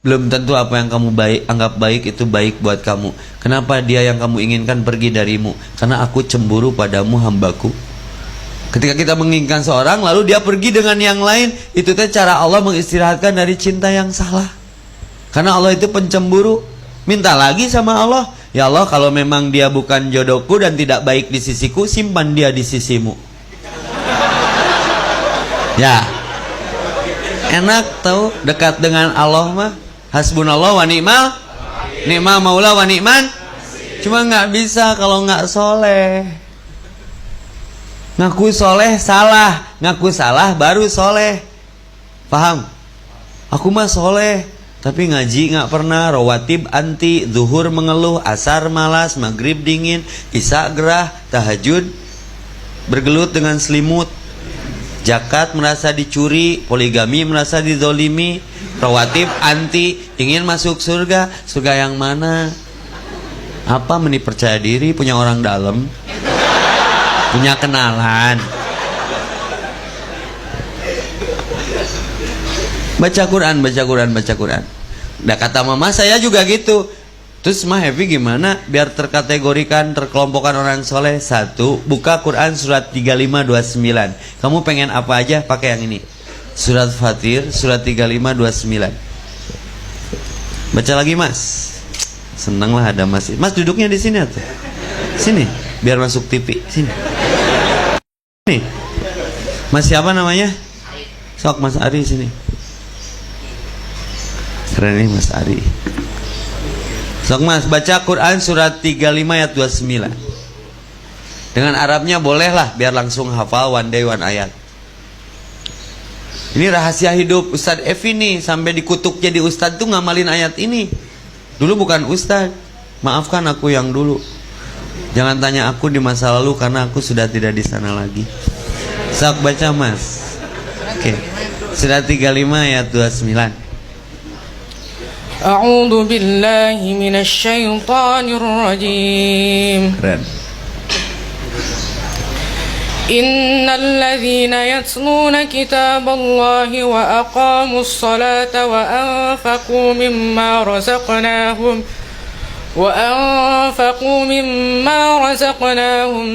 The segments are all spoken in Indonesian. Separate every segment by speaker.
Speaker 1: Belum tentu apa yang kamu anggap baik itu baik buat kamu. Kenapa dia yang kamu inginkan pergi darimu? Karena aku cemburu padamu, hambaku. Ketika kita menginginkan seorang lalu dia pergi dengan yang lain, itu teh cara Allah mengistirahatkan dari cinta yang salah. Karena Allah itu pencemburu. Minta lagi sama Allah, ya Allah, kalau memang dia bukan jodohku dan tidak baik di sisiku, simpan dia di sisimu. Ya, enak tahu dekat dengan Allah mah. Hasbunallah wa ni'mal maula wa ni'man. Cuma nggak bisa kalau nggak soleh. Ngaku soleh salah, ngaku salah baru soleh. Paham? Aku mah soleh, tapi ngaji nggak pernah, rawatib anti, zuhur mengeluh, asar malas, maghrib dingin, isya gerah, tahajud bergelut dengan selimut, zakat merasa dicuri, poligami merasa dizolimi, rawatib anti, ingin masuk surga. Surga yang mana? Apa meni percaya diri, punya orang dalam, punya kenalan. Baca Quran, baca Quran, baca Quran. Nah, kata mama saya juga gitu. Terus mah Happy gimana biar terkategorikan, terkelompokkan orang soleh? Satu, buka Quran surat 3529. Kamu pengen apa aja pakai yang ini. Surat Fatir, surat 3529. Baca lagi mas. Senang lah ada mas. Mas duduknya di sini atau? Sini, biar masuk TV. Sini. Nih. Mas siapa namanya? Sok Mas Ari sini. Keren nih Mas Ari. Sok mas, baca Quran surat 35 ayat 29. Dengan Arabnya bolehlah, biar langsung hafal one day one ayat. Ini rahasia hidup Ustadz Evi nih. Sampai dikutuk jadi Ustadz tuh ngamalin ayat ini. Dulu bukan Ustadz. Maafkan aku yang dulu. Jangan tanya aku di masa lalu, karena aku sudah tidak di sana lagi. Sok baca mas. Oke. Surat 35 ayat 29.
Speaker 2: A'udzu billahi minasy syaithanir rajim.
Speaker 1: Keren.
Speaker 2: Innal ladzina yatluna kitaballahi wa aqamus salata wa anfaqu mimma razaqnahum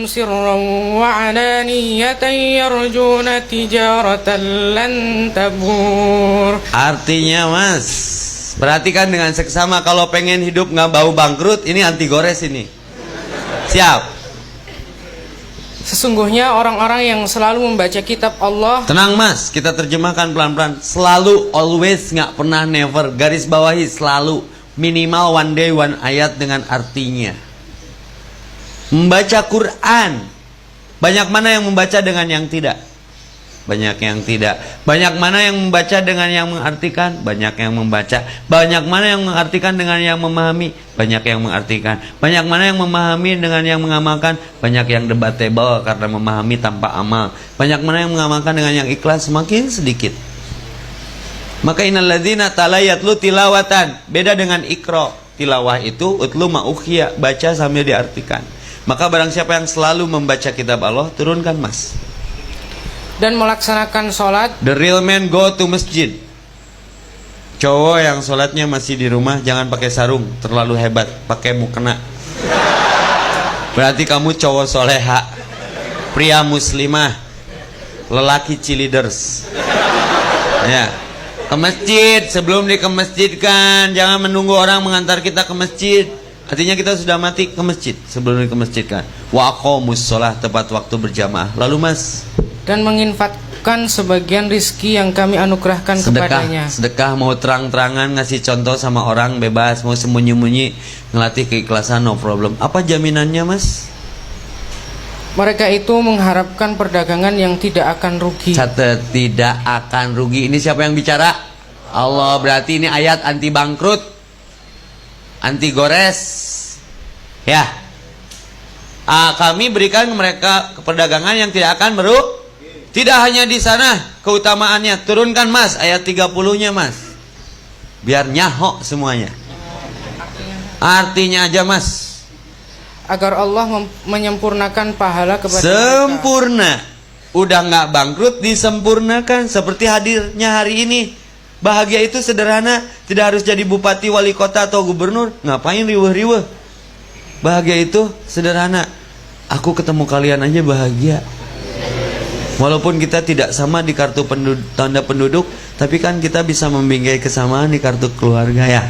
Speaker 2: sirran wa alaniyatan yarjuna tijaratan lan tabur.
Speaker 1: Artinya mas, perhatikan dengan seksama. Kalau pengen hidup nggak bau bangkrut, ini anti gores ini. Siap.
Speaker 2: Sesungguhnya orang-orang yang selalu membaca kitab Allah.
Speaker 1: Tenang mas, kita terjemahkan pelan-pelan. Selalu, always, nggak pernah, never. Garis bawahi selalu. Minimal one day one ayat dengan artinya. Membaca Quran. Banyak mana yang membaca dengan yang tidak? Banyak yang tidak. Banyak mana yang membaca dengan yang mengartikan? Banyak yang membaca. Banyak mana yang mengartikan dengan yang memahami? Banyak yang mengartikan. Banyak mana yang memahami dengan yang mengamalkan? Banyak yang debatable karena memahami tanpa amal. Banyak mana yang mengamalkan dengan yang ikhlas? Semakin sedikit. Maka innal ladzina talayatlu tilawatan. Beda dengan ikra. Tilawah itu utlu ma'ukhya, baca sambil diartikan. Maka barang siapa yang selalu membaca kitab Allah, turunkan mas.
Speaker 2: Dan melaksanakan sholat.
Speaker 1: The real man go to masjid. Cowok yang sholatnya masih di rumah, jangan pakai sarung, terlalu hebat, pakai mukena. Berarti kamu cowok soleha, pria muslimah, lelaki cheerleaders. Ya, ke masjid. Sebelum dikemasjidkan, jangan menunggu orang mengantar kita ke masjid. Artinya kita sudah mati, ke masjid sebelum dikemasjidkan. Wa aqamus shalah, tepat waktu berjamaah. Lalu mas,
Speaker 2: dan menginfakkan sebagian rizki yang kami anugerahkan kepadanya.
Speaker 1: Sedekah mau terang-terangan ngasih contoh sama orang bebas, mau sembunyi-sembunyi ngelatih keikhlasan, no problem. Apa jaminannya mas?
Speaker 2: Mereka itu mengharapkan perdagangan yang tidak akan rugi.
Speaker 1: Catat, tidak akan rugi. Ini siapa yang bicara? Allah. Berarti ini ayat anti bangkrut, anti gores. Ya. Kami berikan mereka perdagangan yang tidak akan merugi. Tidak hanya di sana keutamaannya. Turunkan mas ayat 30-nya mas. Biar nyaho semuanya. Artinya aja mas.
Speaker 2: Agar Allah menyempurnakan pahala kepada
Speaker 1: sempurna. Mereka. Udah nggak bangkrut, disempurnakan. Seperti hadirnya hari ini. Bahagia itu sederhana, tidak harus jadi bupati, wali kota atau gubernur. Ngapain riweh-riweh? Bahagia itu sederhana. Aku ketemu kalian aja bahagia. Walaupun kita tidak sama di kartu tanda penduduk, tapi kan kita bisa membingkai kesamaan di kartu keluarga ya.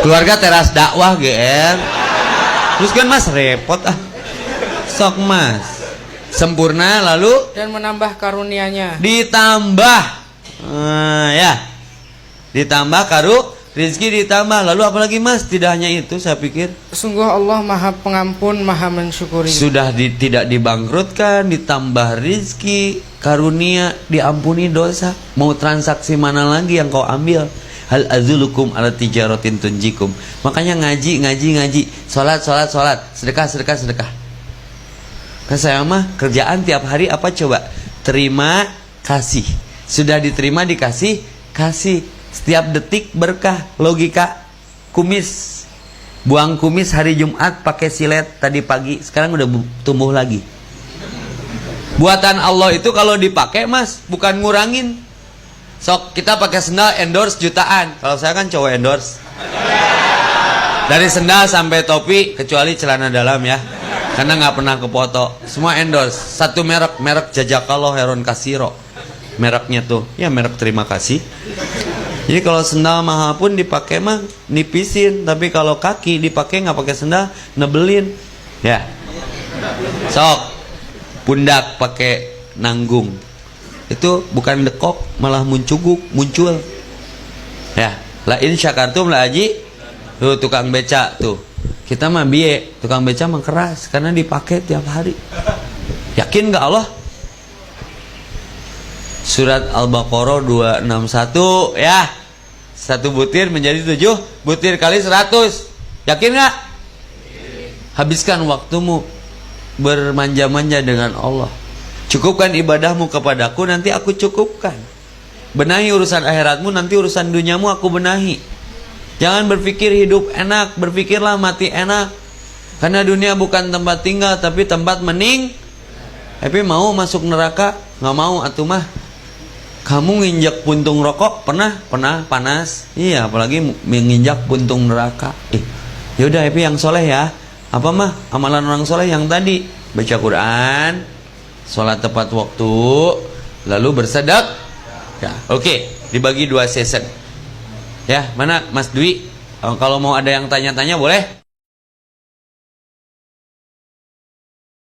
Speaker 1: Keluarga teras dakwah GR. Terus kan Mas repot ah. Sok Mas. Sempurna lalu
Speaker 2: dan menambah karunia-Nya.
Speaker 1: Ditambah ya. Ditambah rizki ditambah. Lalu apalagi Mas? Tidak hanya itu saya pikir.
Speaker 2: Sungguh Allah Maha Pengampun, Maha Mensyukuri.
Speaker 1: Sudah tidak dibangkrutkan, ditambah rizki, karunia, diampuni dosa. Mau transaksi mana lagi yang kau ambil? Hal azulukum ala tijaratin tunjikum. Makanya ngaji. Salat. Sedekah. Kan saya mah kerjaan tiap hari apa coba? Terima kasih. Sudah diterima dikasih kasih. Setiap detik berkah. Logika kumis. Buang kumis hari Jumat pakai silet tadi pagi, sekarang udah tumbuh lagi. Buatan Allah itu kalau dipakai Mas bukan ngurangin. Sok kita pakai sendal endorse jutaan. Kalau saya kan cowok endorse. Dari sendal sampai topi kecuali celana dalam ya. Karena nggak pernah kepoto. Semua endorse. Satu merek Jazakallah Heron Kasiro. Mereknya tuh, ya merek terima kasih. Jadi kalau sendal mahal pun dipakai mah nipisin, tapi kalau kaki dipakai nggak pakai sendal nebelin. Ya. Sok pundak pakai nanggung. Itu bukan dekok, malah muncul. Ya, la in syakartum la aji. Tuh tukang beca tuh. Kita mah biye, tukang beca mah keras karena dipakai tiap hari. Yakin nggak Allah? Surat Al-Baqarah 261 ya. 1 butir menjadi 7 butir kali 100. Yakin nggak? Habiskan waktumu bermanja-manja dengan Allah. Cukupkan ibadahmu kepadaku, nanti aku cukupkan. Benahi urusan akhiratmu, nanti urusan duniamu aku benahi. Jangan berpikir hidup enak, berpikirlah mati enak. Karena dunia bukan tempat tinggal, tapi tempat mening. Tapi mau masuk neraka? Nggak mau atuh mah. Kamu nginjak puntung rokok pernah panas. Iya, apalagi menginjak puntung neraka. Yaudah, Epi yang soleh ya. Apa mah amalan orang soleh yang tadi? Baca Quran, sholat tepat waktu, lalu bersedekah. Ya, oke, dibagi 2 season. Ya, mana Mas Dwi? Kalau mau ada yang tanya-tanya boleh?